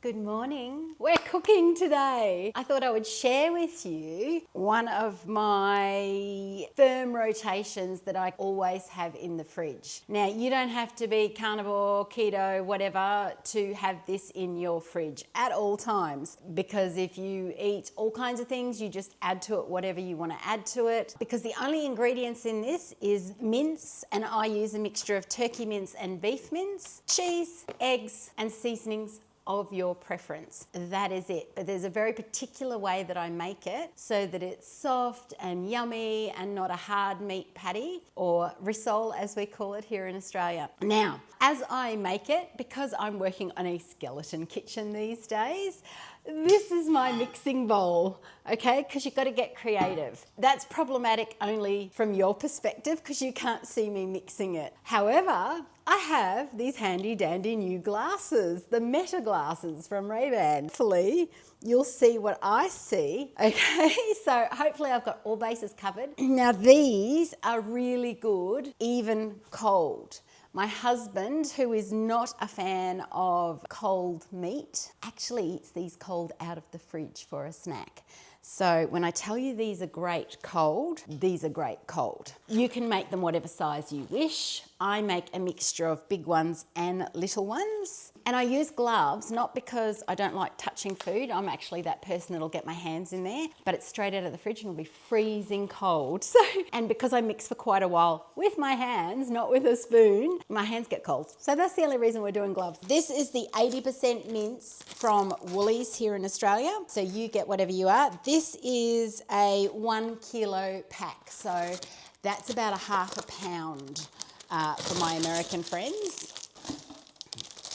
Good morning. We're cooking today. I thought I would share with you one of my firm rotations that I always have in the fridge. Now, you don't have to be carnivore, keto, whatever, to have this in your fridge at all times, because if you eat all kinds of things, you just add to it whatever you want to add to it, because the only ingredients in this is mince, and I use a mixture of turkey mince and beef mince, cheese, eggs, and seasonings of your preference. That is it. But there's a very particular way that I make it so that it's soft and yummy and not a hard meat patty, or rissole as we call it here in Australia. Now, as I make it, because I'm working on a skeleton kitchen these days, this is my mixing bowl, okay? Because you've got to get creative. That's problematic only from your perspective because you can't see me mixing it. However, I have these handy dandy new glasses, the Meta glasses from Ray-Ban. Hopefully, you'll see what I see, okay? So hopefully I've got all bases covered. Now these are really good, even cold. My husband, who is not a fan of cold meat, actually eats these cold out of the fridge for a snack. So when I tell you these are great cold, these are great cold. You can make them whatever size you wish. I make a mixture of big ones and little ones. And I use gloves, not because I don't like touching food. I'm actually that person that'll get my hands in there, but it's straight out of the fridge and it'll be freezing cold. And because I mix for quite a while with my hands, not with a spoon, my hands get cold. So that's the only reason we're doing gloves. This is the 80% mince from Woolies here in Australia. So you get whatever you are. This is a 1 kilo pack. So that's about a half a pound for my American friends.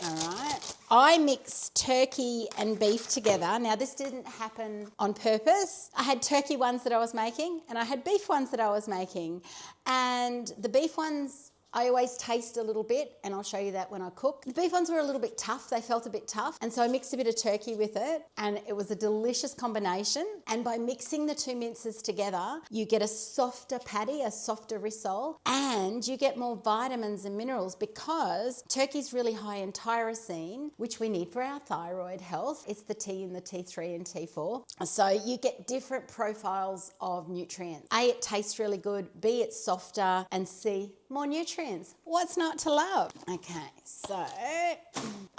All right. I mix turkey and beef together. Now, this didn't happen on purpose. I had turkey ones that I was making and I had beef ones that I was making. And the beef ones, I always taste a little bit, and I'll show you that when I cook. The beef ones were a little bit tough. They felt a bit tough. And so I mixed a bit of turkey with it, and it was a delicious combination. And by mixing the two minces together, you get a softer patty, a softer rissole, and you get more vitamins and minerals because turkey's really high in tyrosine, which we need for our thyroid health. It's the T in the T3 and T4. So you get different profiles of nutrients. A, it tastes really good. B, it's softer. And C, more nutrients. What's not to love? Okay, so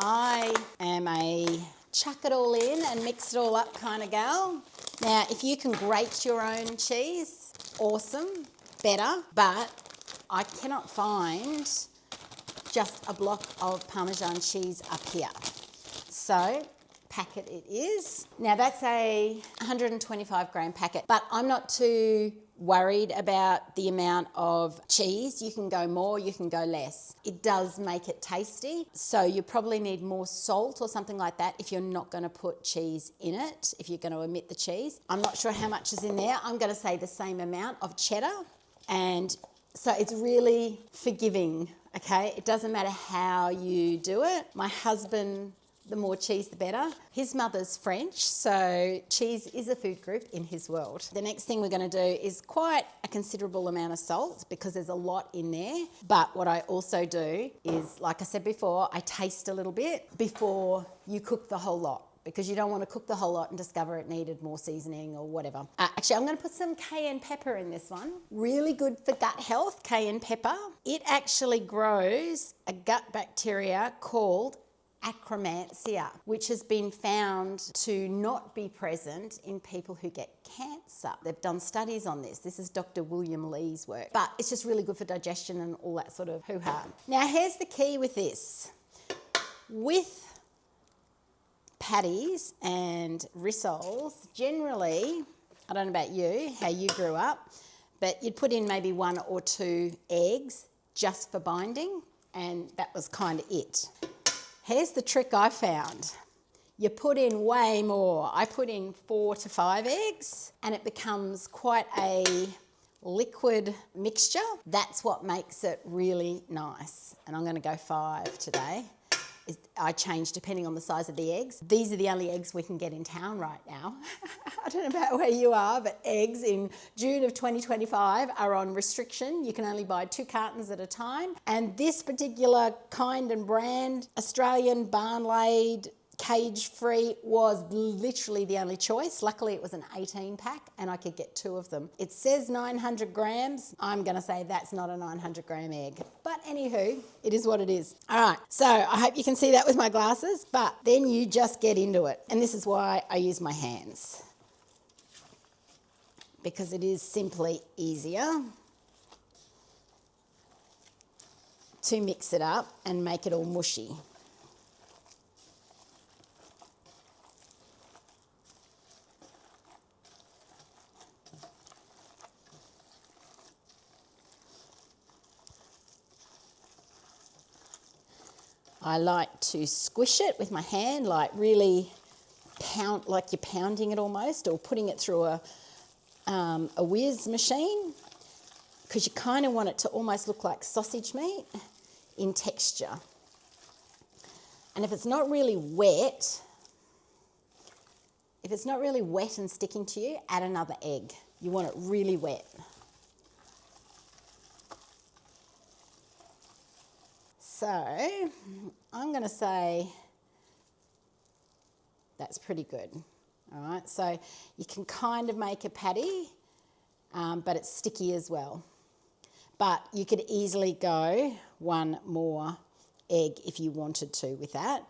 I am a chuck it all in and mix it all up kind of gal. Now, if you can grate your own cheese, awesome, better, but I cannot find just a block of Parmesan cheese up here. So packet it is. Now that's a 125 gram packet, but I'm not too worried about the amount of cheese. You can go more, you can go less. It does make it tasty, so you probably need more salt or something like that if you're not going to put cheese in it, if you're going to omit the cheese. I'm not sure how much is in there. I'm going to say the same amount of cheddar, and so it's really forgiving, okay? It doesn't matter how you do it. My husband, the more cheese, the better. His mother's French, so cheese is a food group in his world. The next thing we're going to do is quite a considerable amount of salt because there's a lot in there. But what I also do is, like I said before, I taste a little bit before you cook the whole lot, because you don't want to cook the whole lot and discover it needed more seasoning or whatever. Actually, I'm going to put some cayenne pepper in this one. Really good for gut health, cayenne pepper. It actually grows a gut bacteria called Akkermansia, which has been found to not be present in people who get cancer. They've done studies on this. This is Dr. William Lee's work. But it's just really good for digestion and all that sort of hoo-ha. Now, here's the key with this. With patties and rissoles, generally, I don't know about you, how you grew up, but you'd put in maybe 1 or 2 eggs just for binding, and that was kind of it. Here's the trick I found. You put in way more. I put in 4 to 5 eggs, and it becomes quite a liquid mixture. That's what makes it really nice. And I'm going to go 5 today. I change depending on the size of the eggs. These are the only eggs we can get in town right now. I don't know about where you are, but eggs in June of 2025 are on restriction. You can only buy 2 cartons at a time. And this particular kind and brand, Australian barn laid Cage-free was literally the only choice. Luckily, it was an 18 pack and I could get 2 of them. It says 900 grams. I'm going to say that's not a 900 gram egg. But anywho, it is what it is. All right, so I hope you can see that with my glasses, but then you just get into it. And this is why I use my hands, because it is simply easier to mix it up and make it all mushy. I like to squish it with my hand, like really pound, like you're pounding it almost, or putting it through a whiz machine, because you kind of want it to almost look like sausage meat in texture. And if it's not really wet, and sticking to you, add another egg. You want it really wet. So I'm going to say that's pretty good. All right, so you can kind of make a patty, but it's sticky as well. But you could easily go 1 more egg if you wanted to with that.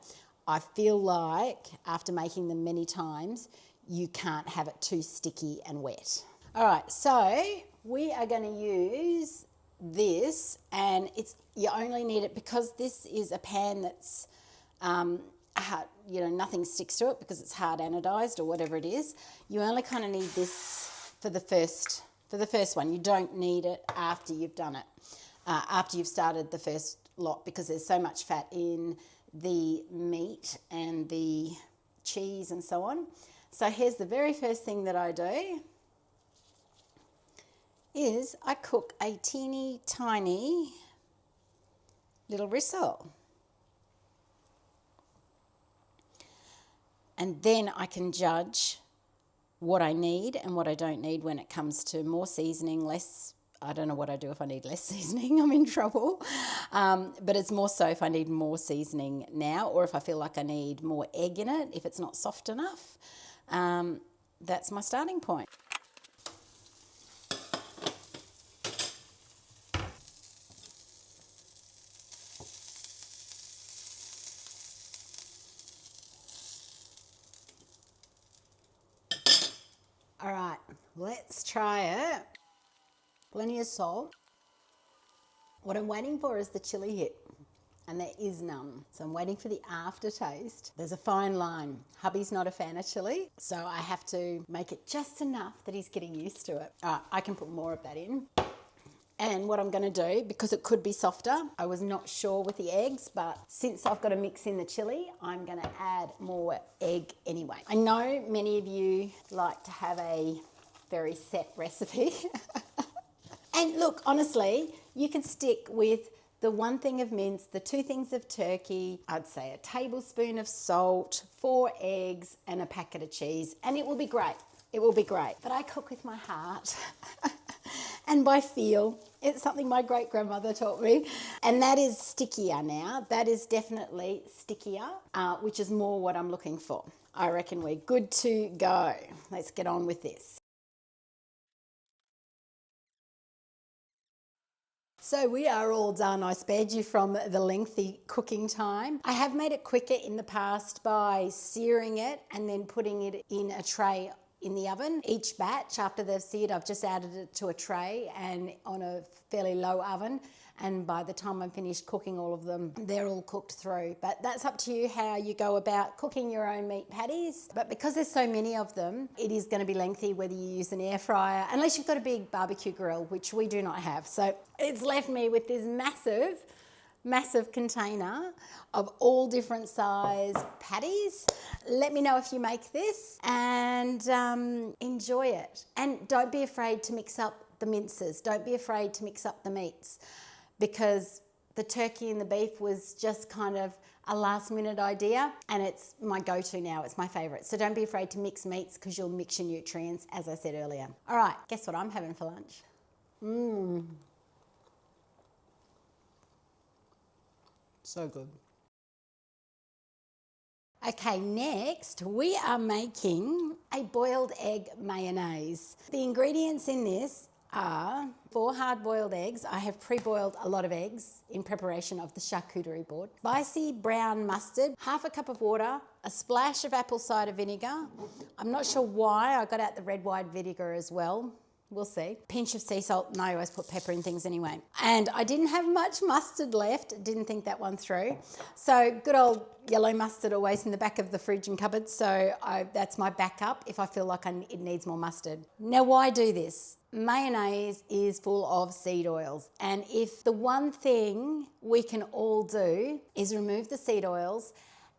I feel like after making them many times, you can't have it too sticky and wet. All right, so we are going to use this, and you only need it because this is a pan that's hard, nothing sticks to it because it's hard anodized or whatever it is. You only kind of need this for the first one. You don't need it after you've done it, after you've started the first lot, because there's so much fat in the meat and the cheese and so on. So here's the very first thing that I do is I cook a teeny tiny little risole. And then I can judge what I need and what I don't need when it comes to more seasoning, less. I don't know what I do if I need less seasoning, I'm in trouble. But it's more so if I need more seasoning now, or if I feel like I need more egg in it, if it's not soft enough. That's my starting point. All right, let's try it. Plenty of salt. What I'm waiting for is the chili hit, and there is none. So I'm waiting for the aftertaste. There's a fine line. Hubby's not a fan of chili, so I have to make it just enough that he's getting used to it. All right, I can put more of that in. And what I'm going to do, because it could be softer, I was not sure with the eggs, but since I've got to mix in the chili, I'm going to add more egg anyway. I know many of you like to have a very set recipe. And look, honestly, you can stick with the 1 thing of mince, the 2 things of turkey, I'd say a tablespoon of salt, 4 eggs, and a packet of cheese, and it will be great. It will be great. But I cook with my heart and by feel. It's something my great-grandmother taught me. And that is stickier now. That is definitely stickier, which is more what I'm looking for. I reckon we're good to go. Let's get on with this. So we are all done. I spared you from the lengthy cooking time. I have made it quicker in the past by searing it and then putting it in a tray in the oven. Each batch, after they've seared, I've just added it to a tray and on a fairly low oven. And by the time I'm finished cooking all of them, they're all cooked through. But that's up to you how you go about cooking your own meat patties. But because there's so many of them, it is going to be lengthy whether you use an air fryer, unless you've got a big barbecue grill, which we do not have. So it's left me with this massive container of all different size patties. Let me know if you make this and enjoy it. And don't be afraid to mix up the minces. Don't be afraid to mix up the meats, because the turkey and the beef was just kind of a last minute idea, and it's my go-to now. It's my favorite. So don't be afraid to mix meats, because you'll mix your nutrients, as I said earlier. All right, guess what I'm having for lunch? So good. Okay, next we are making a boiled egg mayonnaise. The ingredients in this are 4 hard-boiled eggs. I have pre-boiled a lot of eggs in preparation of the charcuterie board. Spicy brown mustard, half a cup of water, a splash of apple cider vinegar. I'm not sure why I got out the red wine vinegar as well. We'll see. Pinch of sea salt, and I always put pepper in things anyway. And I didn't have much mustard left, didn't think that one through. So good old yellow mustard always in the back of the fridge and cupboard, so that's my backup if I feel like it needs more mustard. Now why do this? Mayonnaise is full of seed oils, and if the one thing we can all do is remove the seed oils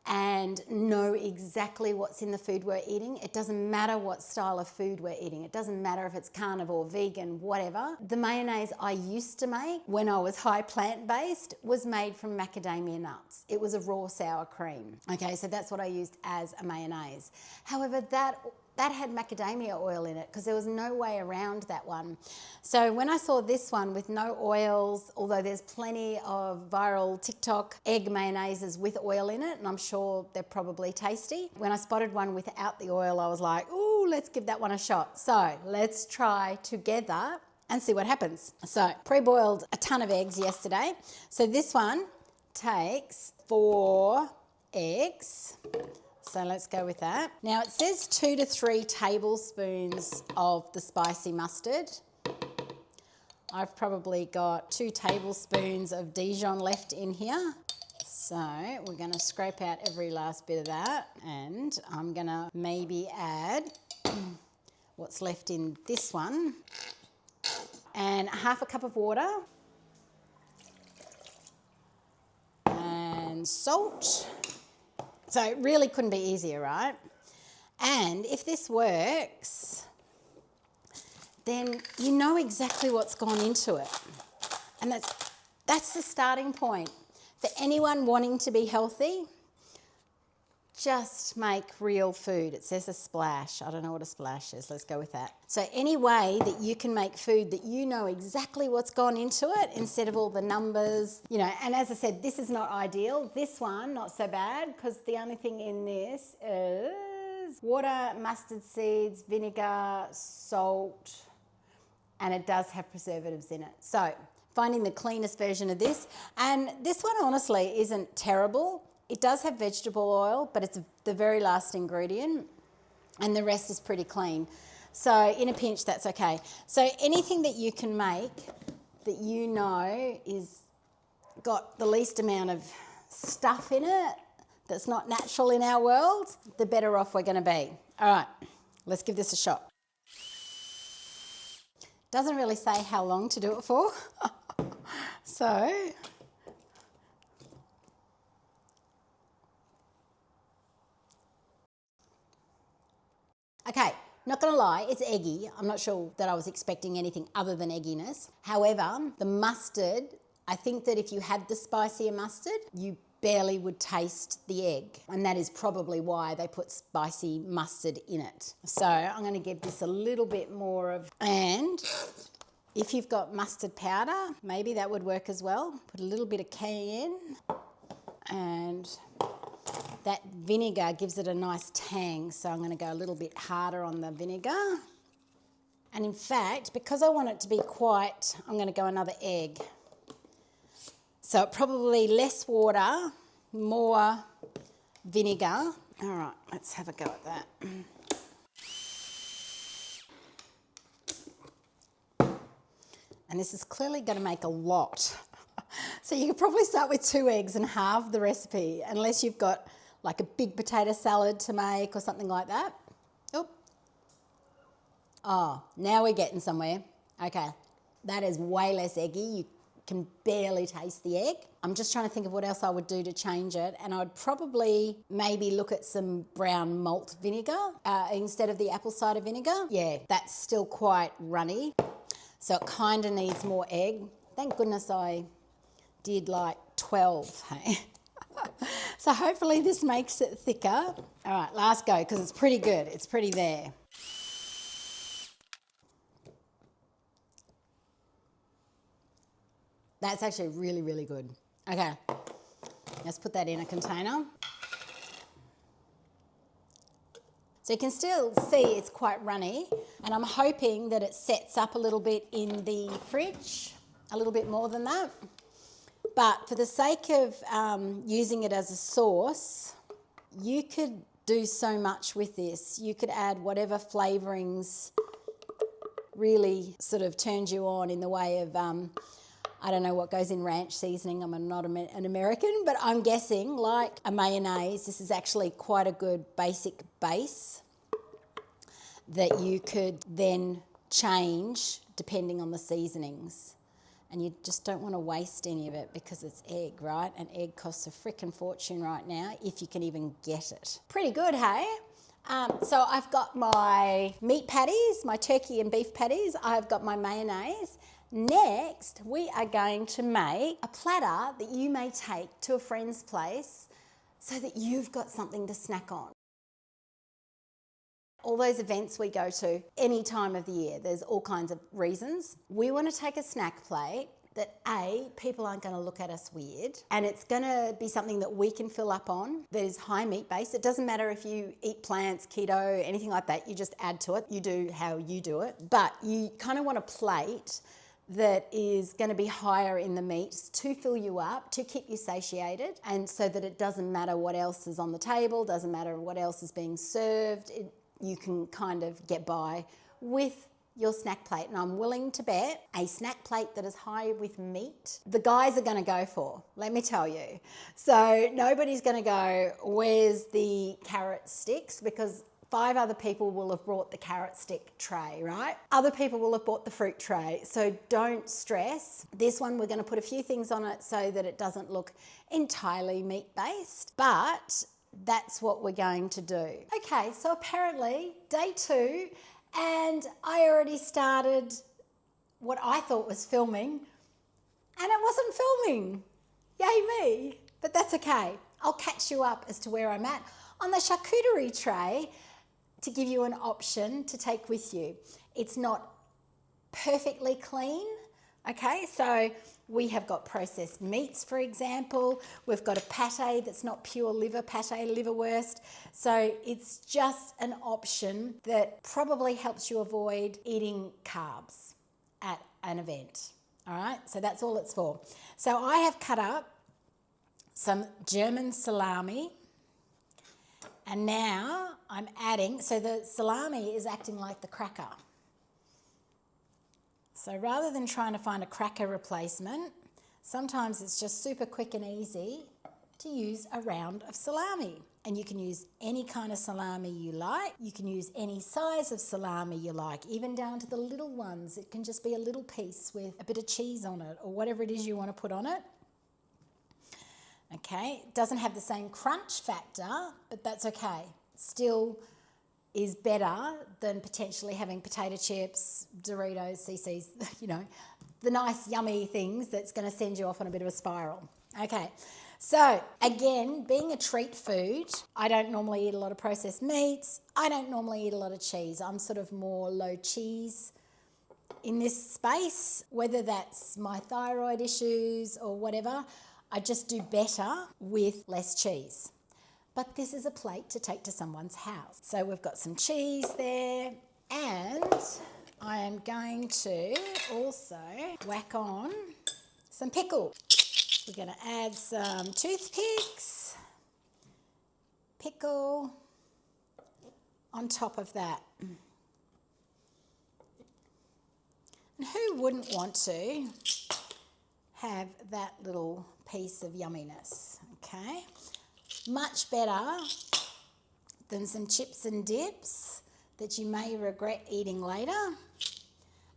and know exactly what's in the food we're eating. It doesn't matter what style of food we're eating. It doesn't matter if it's carnivore, vegan, whatever. The mayonnaise I used to make when I was high plant-based was made from macadamia nuts. It was a raw sour cream. Okay, so that's what I used as a mayonnaise. However, that had macadamia oil in it because there was no way around that one. So when I saw this one with no oils, although there's plenty of viral TikTok egg mayonnaises with oil in it, and I'm sure they're probably tasty. When I spotted one without the oil, I was like, ooh, let's give that one a shot. So let's try together and see what happens. So pre-boiled a ton of eggs yesterday. So this one takes 4 eggs. So let's go with that. Now it says 2 to 3 tablespoons of the spicy mustard. I've probably got 2 tablespoons of Dijon left in here. So we're going to scrape out every last bit of that, and I'm going to maybe add what's left in this one, and half a cup of water, and salt. So it really couldn't be easier, right? And if this works, then you know exactly what's gone into it. And that's the starting point. For anyone wanting to be healthy, just make real food. It says a splash. I don't know what a splash is. Let's go with that. So any way that you can make food that you know exactly what's gone into it instead of all the numbers, you know, and as I said, this is not ideal. This one, not so bad, because the only thing in this is water, mustard seeds, vinegar, salt, and it does have preservatives in it. So finding the cleanest version of this. And this one honestly isn't terrible. It does have vegetable oil, but it's the very last ingredient, and the rest is pretty clean. So in a pinch, that's okay. So anything that you can make that you know is got the least amount of stuff in it that's not natural in our world, the better off we're going to be. All right, let's give this a shot. Doesn't really say how long to do it for. So okay, not gonna lie, it's eggy. I'm not sure that I was expecting anything other than egginess. However, the mustard, I think that if you had the spicier mustard, you barely would taste the egg. And that is probably why they put spicy mustard in it. So I'm gonna give this a little bit more of, and if you've got mustard powder, maybe that would work as well. Put a little bit of cayenne, and that vinegar gives it a nice tang, so I'm going to go a little bit harder on the vinegar. And in fact, because I want it to be quite, I'm going to go another egg. So probably less water, more vinegar. All right, let's have a go at that. And this is clearly going to make a lot. So you could probably start with 2 eggs and halve the recipe, unless you've got like a big potato salad to make or something like that. Oop. Oh, now we're getting somewhere. Okay, that is way less eggy. You can barely taste the egg. I'm just trying to think of what else I would do to change it, and I would probably maybe look at some brown malt vinegar instead of the apple cider vinegar. Yeah, that's still quite runny, so it kind of needs more egg. Thank goodness I did like 12, hey? So hopefully this makes it thicker. All right, last go, because it's pretty good. It's pretty there. That's actually really, really good. Okay, let's put that in a container. So you can still see it's quite runny, and I'm hoping that it sets up a little bit in the fridge, a little bit more than that. But for the sake of using it as a sauce, you could do so much with this. You could add whatever flavourings really sort of turns you on in the way of, I don't know what goes in ranch seasoning. I'm not an American, but I'm guessing like a mayonnaise, this is actually quite a good basic base that you could then change depending on the seasonings. And you just don't want to waste any of it because it's egg, right? And egg costs a frickin' fortune right now, if you can even get it. Pretty good, hey? So I've got my meat patties, my turkey and beef patties. I've got my mayonnaise. Next, we are going to make a platter that you may take to a friend's place so that you've got something to snack on. All those events we go to any time of the year, there's all kinds of reasons. We want to take a snack plate that A, people aren't going to look at us weird, and it's going to be something that we can fill up on that is high meat based. It doesn't matter if you eat plants, keto, anything like that, you just add to it. You do how you do it. But you kind of want a plate that is going to be higher in the meats to fill you up, to keep you satiated, and so that it doesn't matter what else is on the table, doesn't matter what else is being served. You can kind of get by with your snack plate. And I'm willing to bet a snack plate that is high with meat, the guys are going to go for, let me tell you. So nobody's going to go, where's the carrot sticks? Because 5 other people will have brought the carrot stick tray, right? Other people will have bought the fruit tray. So don't stress. This one, we're going to put a few things on it so that it doesn't look entirely meat-based. But that's what we're going to do. Okay, so apparently day 2, and I already started what I thought was filming, and it wasn't filming. Yay me. But that's okay. I'll catch you up as to where I'm at on the charcuterie tray to give you an option to take with you. It's not perfectly clean, okay? So we have got processed meats, for example. We've got a pate that's not pure liver, pate liverwurst. So it's just an option that probably helps you avoid eating carbs at an event, all right? So that's all it's for. So I have cut up some German salami, and now I'm adding, so the salami is acting like the cracker. So rather than trying to find a cracker replacement, sometimes it's just super quick and easy to use a round of salami. And you can use any kind of salami you like. You can use any size of salami you like, even down to the little ones. It can just be a little piece with a bit of cheese on it or whatever it is you want to put on it. Okay, it doesn't have the same crunch factor, but that's okay. Still is better than potentially having potato chips, Doritos, CC's, you know, the nice yummy things that's going to send you off on a bit of a spiral. Okay, so again, being a treat food, I don't normally eat a lot of processed meats. I don't normally eat a lot of cheese. I'm sort of more low cheese in this space, whether that's my thyroid issues or whatever. I just do better with less cheese. But this is a plate to take to someone's house. So we've got some cheese there, and I am going to also whack on some pickle. We're going to add some toothpicks, pickle on top of that. And who wouldn't want to have that little piece of yumminess, okay? Much better than some chips and dips that you may regret eating later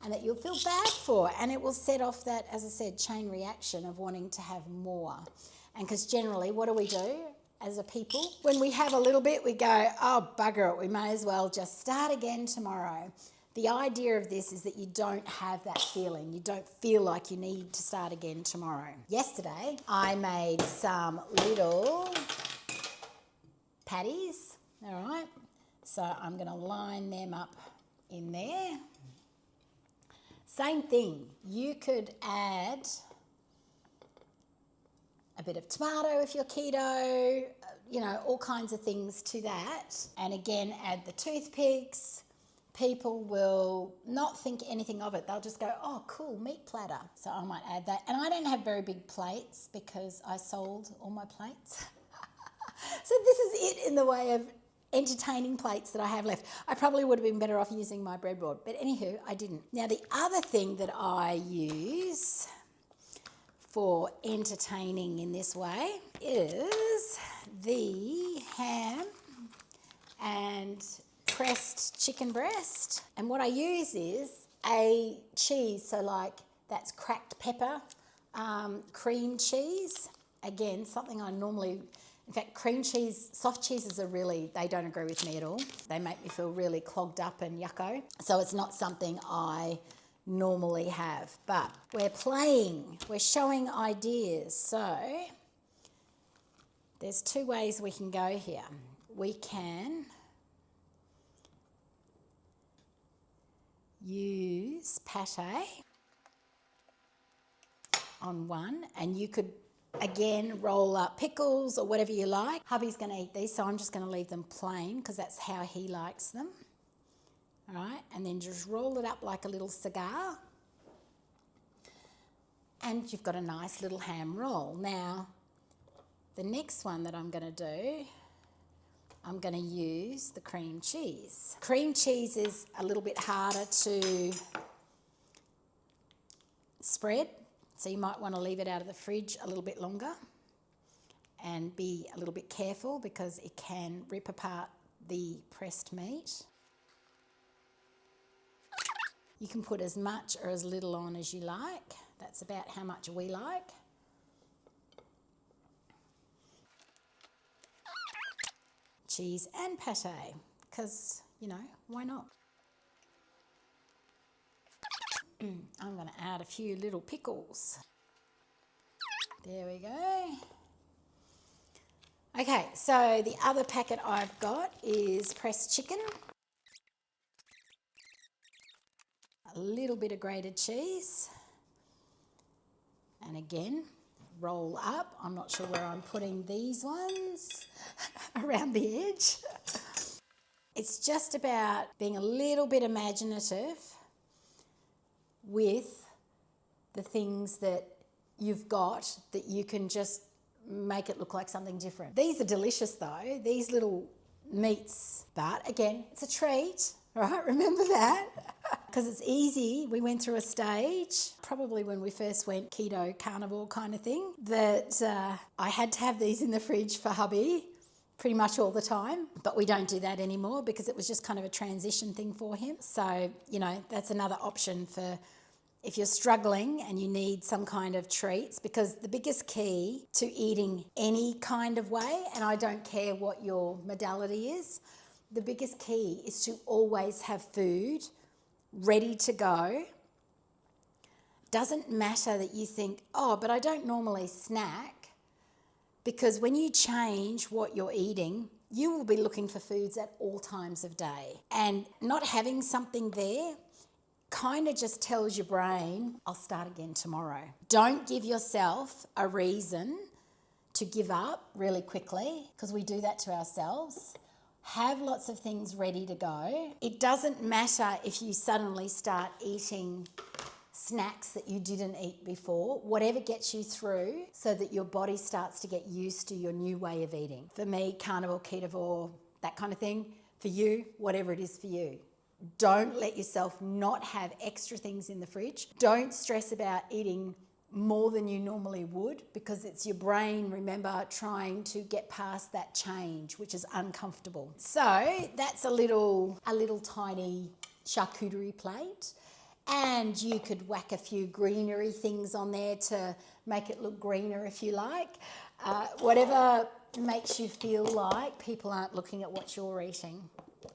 and that you'll feel bad for, and it will set off that, as I said, chain reaction of wanting to have more. And because generally, what do as a people? When we have a little bit, we go, oh, bugger it, we may as well just start again tomorrow. The idea of this is that you don't have that feeling. You don't feel like you need to start again tomorrow. Yesterday, I made some little patties, all right? So I'm going to line them up in there. Same thing. You could add a bit of tomato if you're keto, all kinds of things to that. And again, add the toothpicks. People will not think anything of it. They'll just go, oh, cool, meat platter. So I might add that. And I don't have very big plates because I sold all my plates. So this is it in the way of entertaining plates that I have left. I probably would have been better off using my breadboard, but anywho, I didn't. Now, the other thing that I use for entertaining in this way is the ham and pressed chicken breast. And what I use is a cheese, so like that's cracked pepper, cream cheese. Again, something I normally, in fact, cream cheese, soft cheeses are really, they don't agree with me at all. They make me feel really clogged up and yucko. So it's not something I normally have, but we're showing ideas. So there's two ways we can go here. We can use pate on one, and you could again roll up pickles or whatever you like. Hubby's going to eat these, so I'm just going to leave them plain because that's how he likes them. All right, and then just roll it up like a little cigar, and you've got a nice little ham roll. Now, the next one that I'm going to do, I'm going to use the cream cheese. Cream cheese is a little bit harder to spread, so you might want to leave it out of the fridge a little bit longer and be a little bit careful because it can rip apart the pressed meat. You can put as much or as little on as you like. That's about how much we like. Cheese and pate, because, why not? I'm going to add a few little pickles. There we go. Okay, so the other packet I've got is pressed chicken. A little bit of grated cheese. And again, roll up. I'm not sure where I'm putting these ones around the edge. It's just about being a little bit imaginative with the things that you've got that you can just make it look like something different. These are delicious though, these little meats, but again, it's a treat, right? Remember that? Because it's easy. We went through a stage, probably when we first went keto, carnivore kind of thing, that I had to have these in the fridge for hubby pretty much all the time, but we don't do that anymore because it was just kind of a transition thing for him. So, that's another option for if you're struggling and you need some kind of treats, because the biggest key to eating any kind of way, and I don't care what your modality is, the biggest key is to always have food ready to go. Doesn't matter that you think, oh, but I don't normally snack, because when you change what you're eating, you will be looking for foods at all times of day. And not having something there kind of just tells your brain, I'll start again tomorrow. Don't give yourself a reason to give up really quickly, because we do that to ourselves. Have lots of things ready to go. It doesn't matter if you suddenly start eating snacks that you didn't eat before. Whatever gets you through so that your body starts to get used to your new way of eating. For me, carnivore, ketovore, that kind of thing. For you, whatever it is for you. Don't let yourself not have extra things in the fridge. Don't stress about eating more than you normally would, because it's your brain, remember, trying to get past that change, which is uncomfortable. So that's a little tiny charcuterie plate. And you could whack a few greenery things on there to make it look greener if you like. Whatever makes you feel like people aren't looking at what you're eating.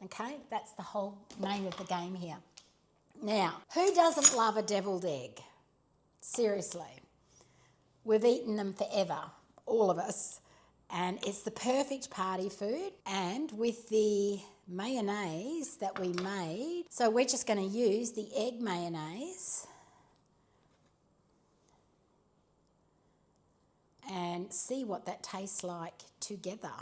Okay, that's the whole name of the game here. Now, who doesn't love a deviled egg? Seriously. We've eaten them forever, all of us. And it's the perfect party food. And with the mayonnaise that we made, so we're just going to use the egg mayonnaise. and see what that tastes like together,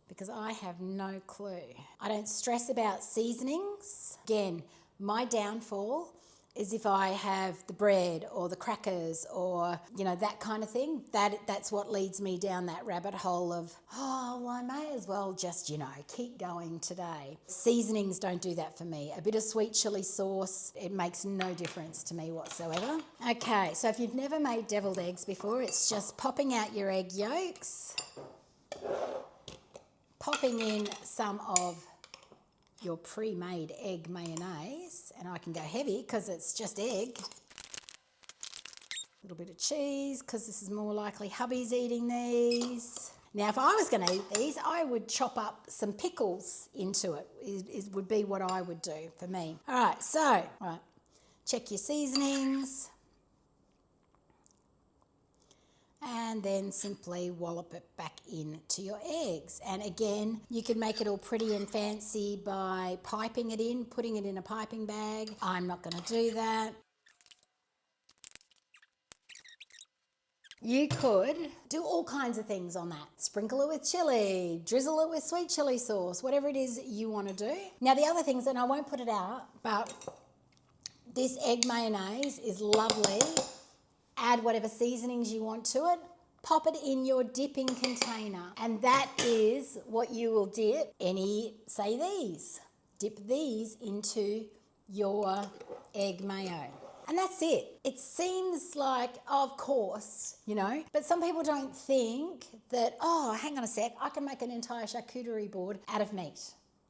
because I have no clue. I don't stress about seasonings. Again, my downfall is if I have the bread or the crackers or, that kind of thing. That's what leads me down that rabbit hole of, well, I may as well just, keep going today. Seasonings don't do that for me. A bit of sweet chili sauce, it makes no difference to me whatsoever. Okay, so if you've never made deviled eggs before, it's just popping out your egg yolks, popping in some of your pre-made egg mayonnaise, and I can go heavy because it's just egg. A little bit of cheese because this is more likely hubby's eating these. Now, if I was going to eat these, I would chop up some pickles into it. It would be what I would do for me. All right, check your seasonings. And then simply wallop it back into your eggs. And again, you can make it all pretty and fancy by piping it in, putting it in a piping bag. I'm not going to do that. You could do all kinds of things on that. Sprinkle it with chili, drizzle it with sweet chili sauce, whatever it is you want to do. Now, the other things, and I won't put it out, but this egg mayonnaise is lovely. Add whatever seasonings you want to it. Pop it in your dipping container. And that is what you will dip these. Dip these into your egg mayo. And that's it. It seems like, of course, but some people don't think that, hang on a sec, I can make an entire charcuterie board out of meat.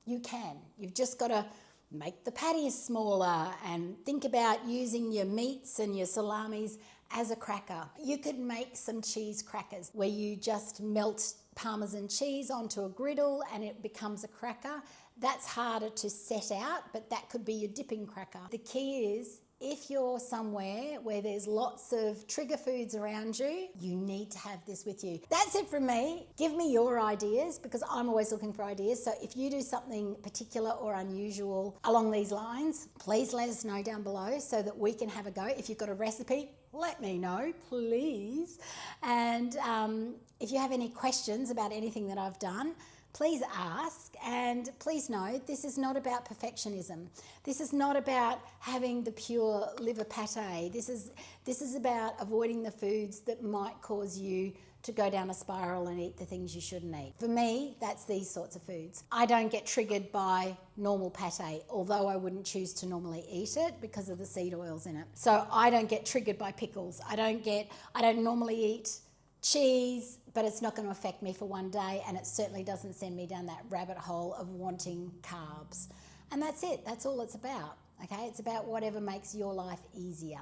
You can. You've just got to make the patties smaller and think about using your meats and your salamis as a cracker. You could make some cheese crackers where you just melt Parmesan cheese onto a griddle and it becomes a cracker. That's harder to set out, but that could be your dipping cracker. The key is, if you're somewhere where there's lots of trigger foods around you, you need to have this with you. That's it from me. Give me your ideas because I'm always looking for ideas. So if you do something particular or unusual along these lines, please let us know down below so that we can have a go. If you've got a recipe, let me know, please. And if you have any questions about anything that I've done, please ask, and please know this is not about perfectionism. This is not about having the pure liver pate. This is about avoiding the foods that might cause you to go down a spiral and eat the things you shouldn't eat. For me, that's these sorts of foods. I don't get triggered by normal pate, although I wouldn't choose to normally eat it because of the seed oils in it. So I don't get triggered by pickles. I don't normally eat cheese, but it's not going to affect me for one day, and it certainly doesn't send me down that rabbit hole of wanting carbs. And that's it. That's all it's about. Okay? It's about whatever makes your life easier.